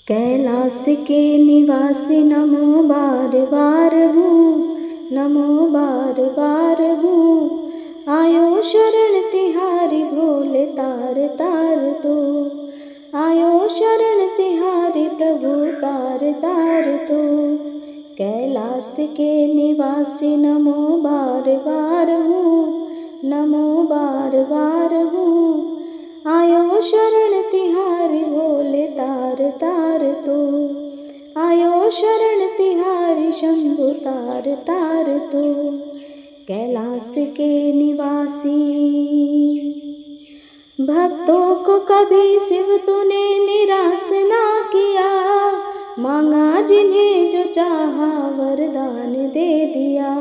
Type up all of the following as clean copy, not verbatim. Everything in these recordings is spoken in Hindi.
कैलाश के निवासी नमो बार बार हूँ, नमो बार बार हूँ। आयो शरण तिहारी भोले तार तार तू, आयो शरण तिहारी प्रभु तार तार तू। कैलाश के निवासी नमो बार बार हूँ, नमो बार बार हूँ। आयो शरण तिहारी भोले तार तार तू, आयो शरण तिहारी शंभु तार तार तू। कैलाश के निवासी भक्तों को कभी शिव तूने निराश ना किया, मांगा जिन्हें जो चाहा वरदान दे दिया।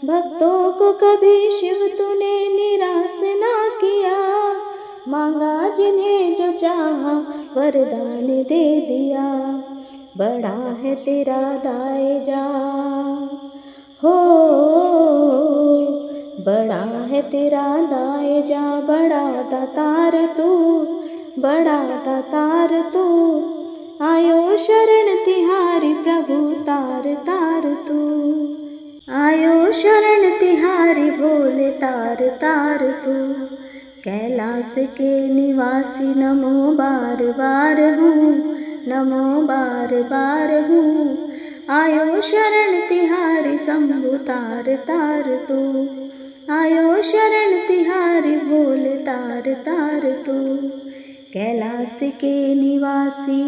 भक्तों को कभी शिव तूने निराश ना किया, मांगा जिन्हें जो चाहा वरदान दे दिया। बड़ा है तेरा दायजा हो, बड़ा है तेरा दायजा, बड़ा दातार तू, बड़ा दातार तू। आयो शरण तिहारी प्रभु तार तार तू, आयो शरण तिहारी भोले तार तार तू। कैलाश के निवासी नमो बार बार हूँ, नमो बार बार हूँ। आयो शरण तिहारी शंभु तार तार तू, आयो शरण तिहारी भोले तार तार तू। कैलाश के निवासी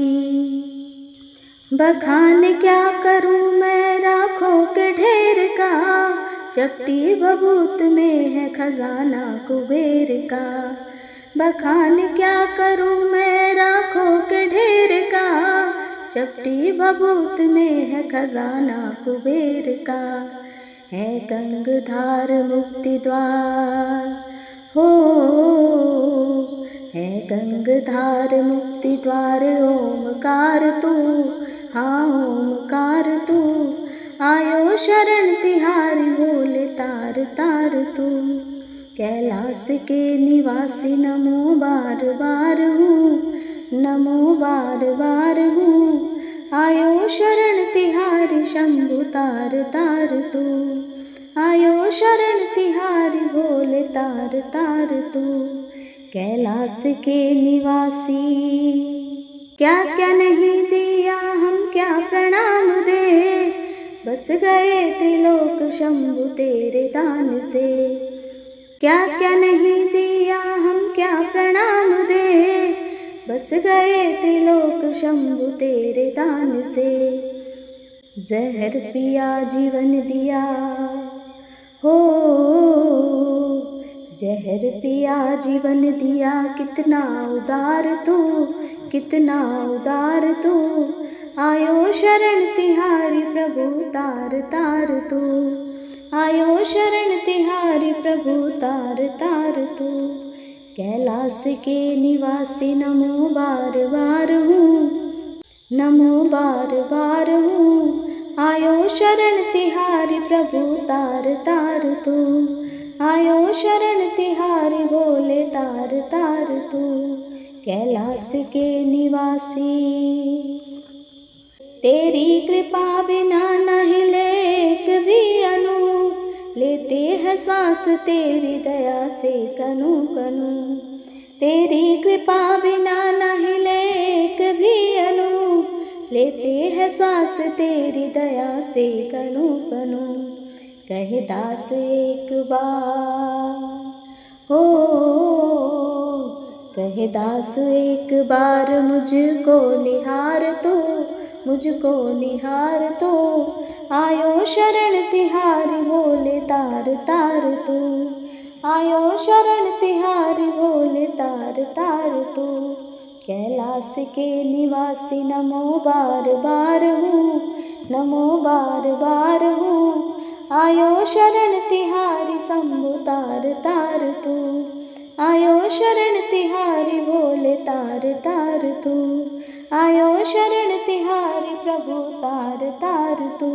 बखान क्या करूँ मैं राखों के ढेर का, चपटी भभूत में है खजाना कुबेर का। बखान क्या करूँ मैं राखों के ढेर का, चपटी भभूत में है खजाना कुबेर का। है गंगधार मुक्ति द्वार हो, है गंगधार मुक्ति द्वार ओमकार तू, हाँ ओमकार तू। आयो शरण तिहारी भोले तार तार तू। कैलाश के निवासी नमो बार बार हूँ, नमो बार बार हूँ। आयो शरण तिहारी शंभु तार तार तू, आयो शरण तिहारी भोले तार तार तू। कैलाश के निवासी क्या क्या नहीं दिया हम क्या प्रणाम दे, बस गए त्रिलोक शंभु तेरे दान से। क्या क्या नहीं दिया हम क्या प्रणाम दे, बस गए त्रिलोक शंभु तेरे दान से। जहर पिया जीवन दिया हो, जहर पिया जीवन दिया, कितना उदार तू, कितना उदार तू। आयो शरण तिहारी प्रभु तार तार तू, आयो शरण तिहारी प्रभु तार तार तू। कैलाश के निवासी नमो बार बार हूँ, नमो बार बार हूँ। आयो शरण तिहारी प्रभु तार तार तू, आयो शरण तिहारी भोले तार तार तू। कैलाश के निवासी तेरी कृपा बिना न हिले एक भी अणु, लेते हैं श्वास तेरी दया से कनु कनु। तेरी कृपा बिना न हिले एक भी अणु, लेते हैं श्वास तेरी दया से कनु कनु। कहे दास एक बार हो, कहे दास एक बार मुझको निहार तो, मुझको निहार तो। आयो शरण तिहारी भोले तार तार तू, आयो शरण तिहारी भोले तार तार तू। कैलाश के निवासी नमो बार बार हूँ, नमो बार बार हूँ। आयो शरण तिहारी शंभु तार तार तू, आयो शरण तिहारी भोले तार तार तू। आयो शरण तिहारी प्रभु तार तार तू।